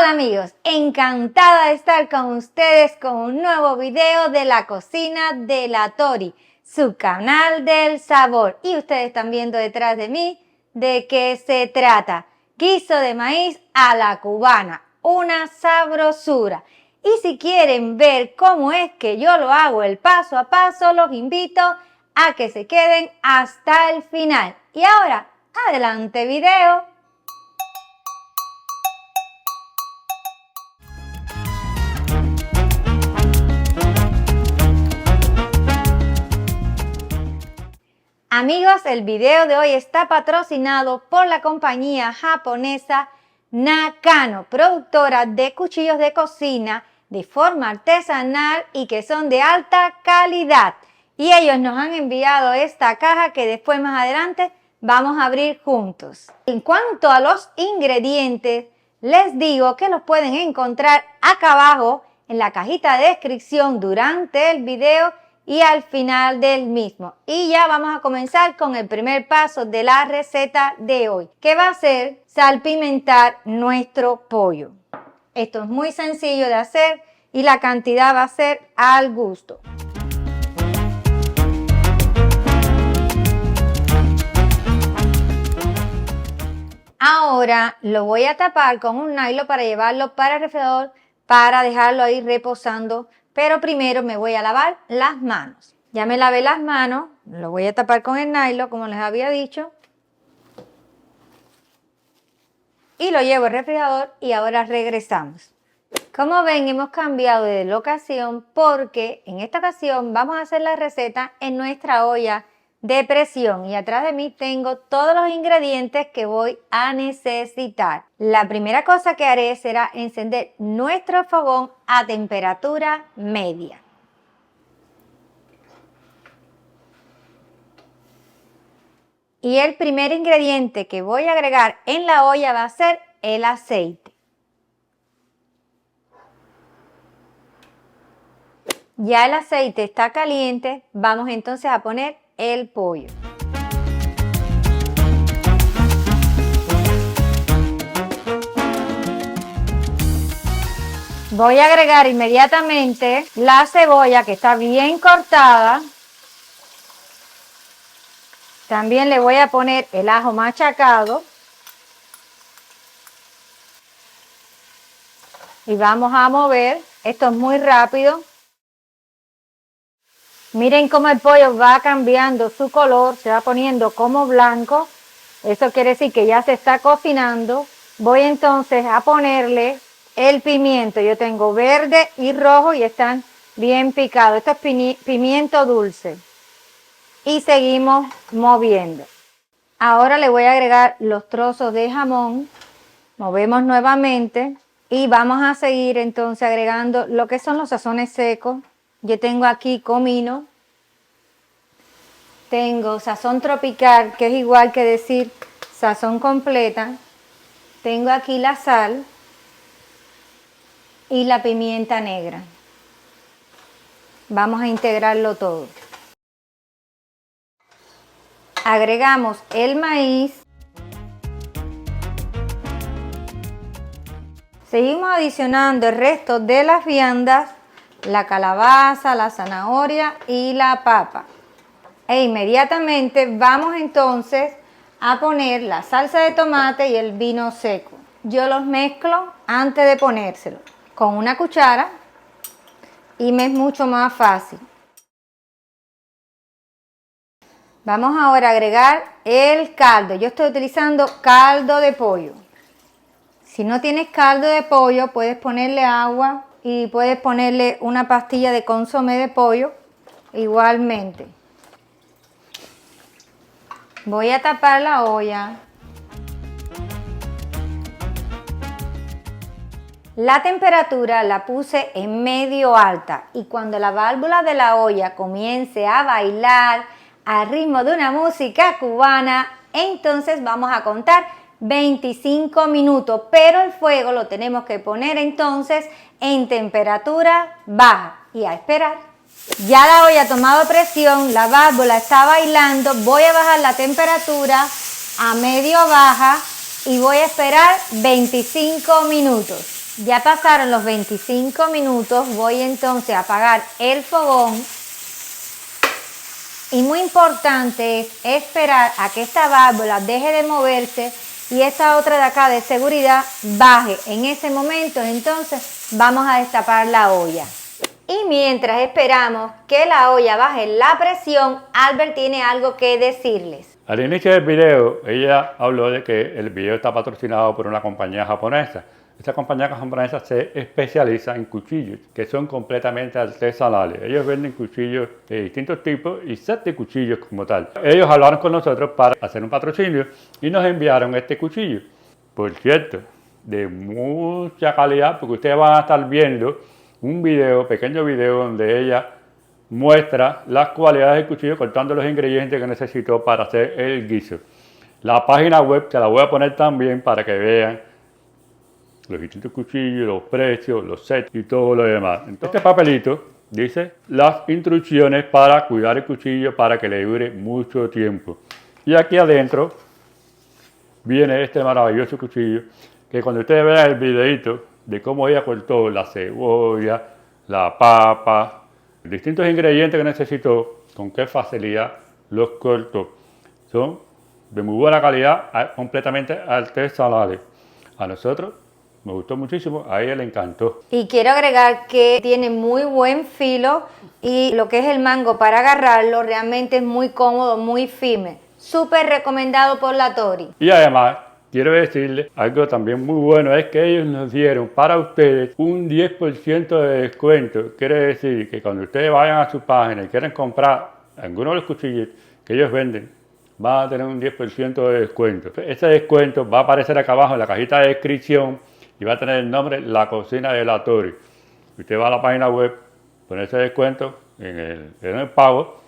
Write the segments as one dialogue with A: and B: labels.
A: Hola amigos, encantada de estar con ustedes con un nuevo video de la cocina de la Tori, su canal del sabor. Y ustedes están viendo detrás de mí de qué se trata. Guiso de maíz a la cubana, una sabrosura. Y si quieren ver cómo es que yo lo hago el paso a paso, los invito a que se queden hasta el final. Y ahora, adelante video. Amigos, el video de hoy está patrocinado por la compañía japonesa Nakano, productora de cuchillos de cocina de forma artesanal y que son de alta calidad. Y ellos nos han enviado esta caja que después más adelante vamos a abrir juntos. En cuanto a los ingredientes, les digo que los pueden encontrar acá abajo en la cajita de descripción durante el video y al final del mismo. Y ya vamos a comenzar con el primer paso de la receta de hoy, que va a ser salpimentar nuestro pollo. Esto es muy sencillo de hacer y la cantidad va a ser al gusto. Ahora lo voy a tapar con un nylon para llevarlo para el refrigerador para dejarlo ahí reposando. Pero primero me voy a lavar las manos. Ya me lavé las manos, lo voy a tapar con el nylon como les había dicho. Y lo llevo al refrigerador y ahora regresamos. Como ven, hemos cambiado de locación porque en esta ocasión vamos a hacer la receta en nuestra olla de presión. Y atrás de mí tengo todos los ingredientes que voy a necesitar. La primera cosa que haré será encender nuestro fogón a temperatura media. Y el primer ingrediente que voy a agregar en la olla va a ser el aceite. Ya el aceite está caliente, vamos entonces a poner el pollo. Voy a agregar inmediatamente la cebolla que está bien cortada. También le voy a poner el ajo machacado. Y vamos a mover. Esto es muy rápido. Miren cómo el pollo va cambiando su color, se va poniendo como blanco. Eso quiere decir que ya se está cocinando. Voy entonces a ponerle el pimiento. Yo tengo verde y rojo y están bien picados. Esto es pimiento dulce. Y seguimos moviendo. Ahora le voy a agregar los trozos de jamón. Movemos nuevamente y vamos a seguir entonces agregando lo que son los sazones secos. Yo tengo aquí comino, tengo sazón tropical, que es igual que decir sazón completa, tengo aquí la sal y la pimienta negra. Vamos a integrarlo todo. Agregamos el maíz. Seguimos adicionando el resto de las viandas, la calabaza, la zanahoria y la papa. E inmediatamente vamos entonces a poner la salsa de tomate y el vino seco. Yo los mezclo antes de ponérselo con una cuchara y me es mucho más fácil. Vamos ahora a agregar el caldo. Yo estoy utilizando caldo de pollo. Si no tienes caldo de pollo, puedes ponerle agua y puedes ponerle una pastilla de consomé de pollo igualmente. Voy a tapar la olla. La temperatura la puse en medio alta y cuando la válvula de la olla comience a bailar al ritmo de una música cubana, entonces vamos a contar 25 minutos, pero el fuego lo tenemos que poner entonces en temperatura baja y a esperar. Ya la olla ha tomado presión, la válvula está bailando, voy a bajar la temperatura a medio baja y voy a esperar 25 minutos. Ya pasaron los 25 minutos, voy entonces a apagar el fogón. Y muy importante es esperar a que esta válvula deje de moverse y esta otra de acá de seguridad baje. En ese momento entonces vamos a destapar la olla. Y mientras esperamos que la olla baje la presión, Albert tiene algo que decirles.
B: Al inicio del video, ella habló de que el video está patrocinado por una compañía japonesa. Esta compañía japonesa se especializa en cuchillos que son completamente artesanales. Ellos venden cuchillos de distintos tipos y set de cuchillos como tal. Ellos hablaron con nosotros para hacer un patrocinio y nos enviaron este cuchillo. Por cierto, de mucha calidad, porque ustedes van a estar viendo un video, pequeño video, donde ella muestra las cualidades del cuchillo cortando los ingredientes que necesitó para hacer el guiso. La página web te la voy a poner también para que vean los distintos cuchillos, los precios, los sets y todo lo demás. Entonces, este papelito dice las instrucciones para cuidar el cuchillo para que le dure mucho tiempo. Y aquí adentro viene este maravilloso cuchillo que cuando ustedes vean el videito de cómo ella cortó la cebolla, la papa, distintos ingredientes que necesitó, con qué facilidad los cortó. Son de muy buena calidad, completamente artesanales. A nosotros me gustó muchísimo, a ella le encantó.
A: Y quiero agregar que tiene muy buen filo y lo que es el mango para agarrarlo realmente es muy cómodo, muy firme. Súper recomendado por la Tori.
B: Y además, quiero decirles algo también muy bueno, es que ellos nos dieron para ustedes un 10% de descuento. Quiere decir que cuando ustedes vayan a su página y quieren comprar alguno de los cuchillos que ellos venden, van a tener un 10% de descuento. Ese descuento va a aparecer acá abajo en la cajita de descripción y va a tener el nombre La Cocina de la Tori. Usted va a la página web, pone ese descuento en el pago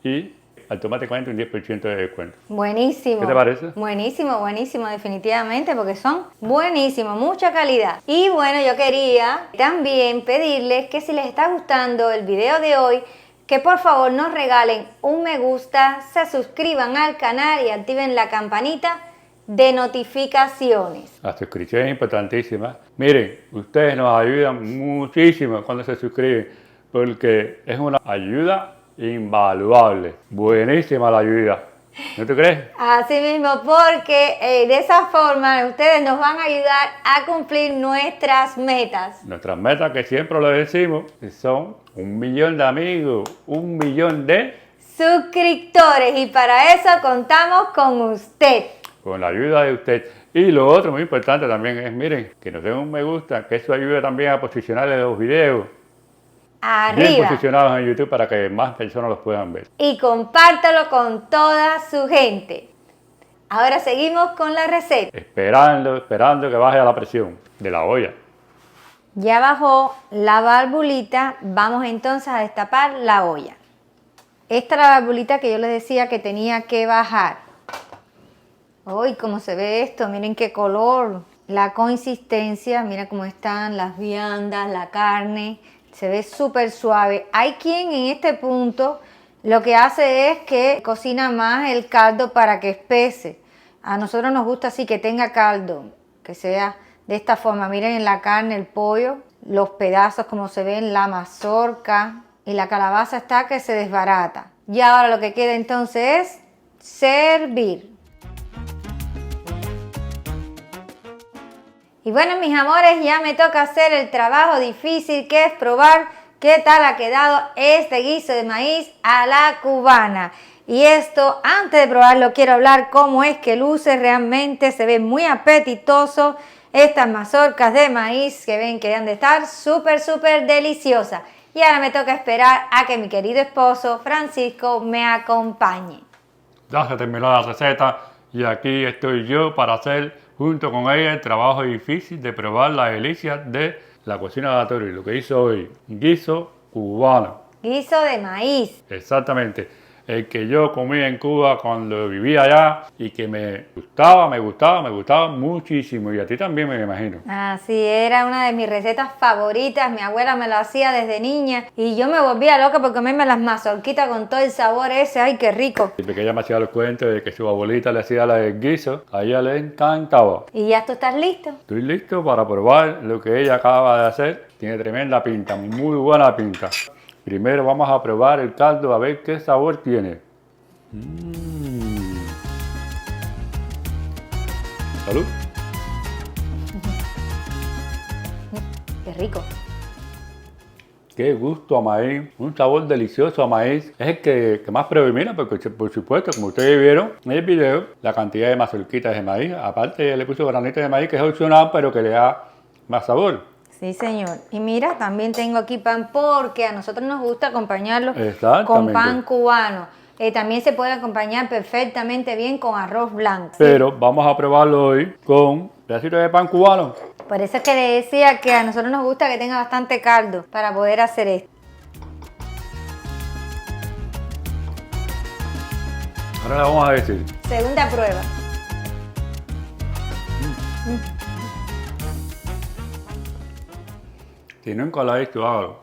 B: y automáticamente un 10% de descuento.
A: Buenísimo.
B: ¿Qué te parece?
A: Buenísimo, buenísimo, definitivamente, porque son buenísimos, mucha calidad. Y bueno, yo quería también pedirles que si les está gustando el video de hoy, que por favor nos regalen un me gusta, se suscriban al canal y activen la campanita de notificaciones.
B: La suscripción es importantísima. Miren, ustedes nos ayudan muchísimo cuando se suscriben, porque es una ayuda invaluable. Buenísima la ayuda. ¿No te crees?
A: Así mismo, porque de esa forma ustedes nos van a ayudar a cumplir nuestras metas.
B: Nuestras metas, que siempre lo decimos, son 1 millón de amigos, 1 millón de
A: suscriptores, y para eso contamos con usted.
B: Con la ayuda de usted. Y lo otro muy importante también es, miren, que nos den un me gusta, que eso ayuda también a posicionar los videos
A: Arriba.
B: bien posicionados en YouTube para que más personas los puedan ver.
A: Y compártalo con toda su gente. Ahora seguimos con la receta.
B: Esperando que baje a la presión de la olla.
A: Ya bajó la valvulita, vamos entonces a destapar la olla. Esta es la valvulita que yo les decía que tenía que bajar. ¡Uy, cómo se ve esto! Miren qué color, la consistencia, mira cómo están las viandas, la carne. Se ve súper suave. Hay quien en este punto lo que hace es que cocina más el caldo para que espese. A nosotros nos gusta así, que tenga caldo, que sea de esta forma. Miren en la carne, el pollo, los pedazos como se ven, la mazorca y la calabaza está que se desbarata. Y ahora lo que queda entonces es servir. Y bueno, mis amores, ya me toca hacer el trabajo difícil, que es probar qué tal ha quedado este guiso de maíz a la cubana. Y esto, antes de probarlo, quiero hablar cómo es que luce realmente. Se ve muy apetitoso. Estas mazorcas de maíz que ven que deben de estar súper, súper deliciosas. Y ahora me toca esperar a que mi querido esposo Francisco me acompañe.
B: Ya se terminó la receta y aquí estoy yo para hacer junto con ella el trabajo difícil de probar la delicia de la cocina de la Tori. Lo que hizo hoy, guiso cubano.
A: Guiso de maíz.
B: Exactamente. el que yo comía en Cuba cuando vivía allá y que me gustaba muchísimo. Y a ti también, me imagino.
A: Así era una de mis recetas favoritas. Mi abuela me lo hacía desde niña y yo me volvía loca por comerme las mazorquitas con todo el sabor ese. ¡Ay, qué rico!
B: Y pequeña me hacía los cuentos de que su abuelita le hacía la del guiso, a ella le encantaba.
A: ¿Y ya tú estás listo?
B: Estoy listo para probar lo que ella acaba de hacer. Tiene tremenda pinta, muy buena pinta. Primero vamos a probar el caldo a ver qué sabor tiene. Salud.
A: ¡Qué rico!
B: Qué gusto a maíz, un sabor delicioso a maíz. Es el que más predomina porque, por supuesto, como ustedes vieron en el video, la cantidad de mazorquitas de maíz. Aparte le puse granitos de maíz que es opcional, pero que le da más sabor.
A: Sí, señor. Y mira, también tengo aquí pan porque a nosotros nos gusta acompañarlo con pan cubano. También se puede acompañar perfectamente bien con arroz blanco.
B: Pero vamos a probarlo hoy con pedacitos de pan cubano.
A: Por eso es que le decía que a nosotros nos gusta que tenga bastante caldo para poder hacer esto.
B: Ahora le vamos a decir.
A: Segunda prueba.
B: Si nunca lo has hecho, hágalo.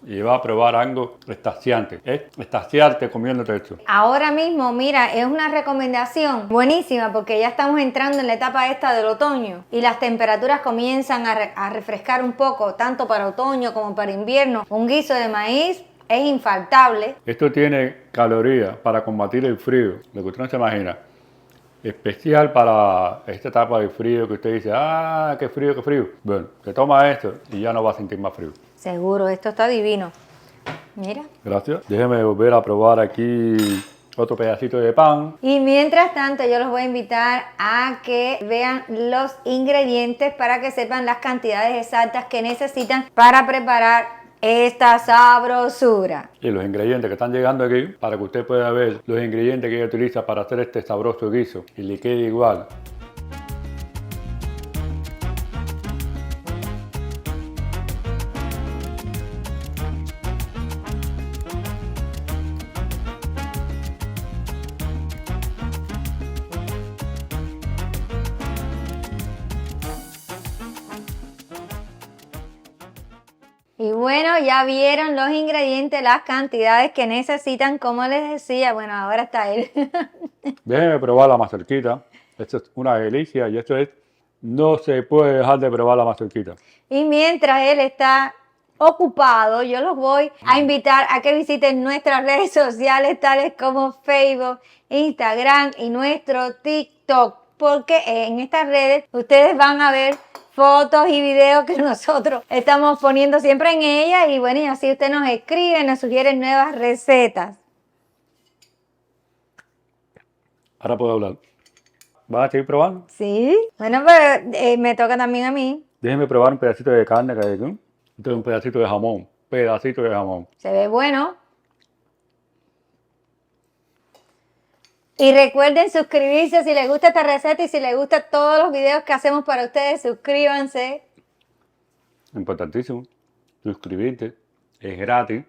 B: Y va a probar algo extasiante. Es extasiarte comiéndote esto.
A: Ahora mismo, mira, es una recomendación buenísima porque ya estamos entrando en la etapa esta del otoño y las temperaturas comienzan a refrescar un poco, tanto para otoño como para invierno. Un guiso de maíz es infaltable.
B: Esto tiene calorías para combatir el frío, lo que usted no se imagina. Especial para esta etapa de frío que usted dice, ¡ah, qué frío, qué frío! Bueno, te toma esto y ya no va a sentir más frío.
A: Seguro, esto está divino. Mira.
B: Gracias. Déjeme volver a probar aquí otro pedacito de pan.
A: Y mientras tanto yo los voy a invitar a que vean los ingredientes para que sepan las cantidades exactas que necesitan para preparar esta sabrosura.
B: Y los ingredientes que están llegando aquí, para que usted pueda ver los ingredientes que ella utiliza para hacer este sabroso guiso y le quede igual.
A: Y bueno, ya vieron los ingredientes, las cantidades que necesitan, como les decía. Bueno, ahora está él.
B: Déjenme probar la mazorquita. Esto es una delicia y esto es, no se puede dejar de probar la mazorquita.
A: Y mientras él está ocupado, yo los voy a invitar a que visiten nuestras redes sociales, tales como Facebook, Instagram y nuestro TikTok, porque en estas redes ustedes van a ver fotos y videos que nosotros estamos poniendo siempre en ellas y bueno, y así usted nos escribe, nos sugiere nuevas recetas.
B: Ahora puedo hablar. ¿Vas a seguir probando?
A: Sí, bueno, pero me toca también a mí.
B: Déjenme probar un pedacito de carne que hay aquí. Esto es un pedacito de jamón. Pedacito de jamón.
A: Se ve bueno. Y recuerden suscribirse si les gusta esta receta y si les gustan todos los videos que hacemos para ustedes, suscríbanse.
B: Importantísimo. Suscribirte. Es gratis.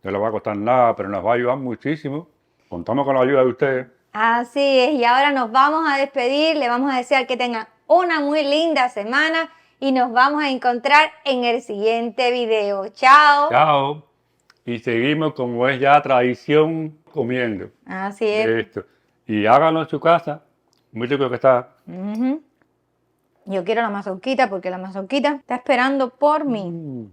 B: No le va a costar nada, pero nos va a ayudar muchísimo. Contamos con la ayuda de ustedes.
A: Así es. Y ahora nos vamos a despedir. Le vamos a desear que tengan una muy linda semana y nos vamos a encontrar en el siguiente video. ¡Chao!
B: Chao. Y seguimos como es ya tradición comiendo.
A: Así es.
B: Esto. Y háganlo en su casa. Muy rico que está.
A: Yo quiero la mazorquita porque la mazorquita está esperando por mí.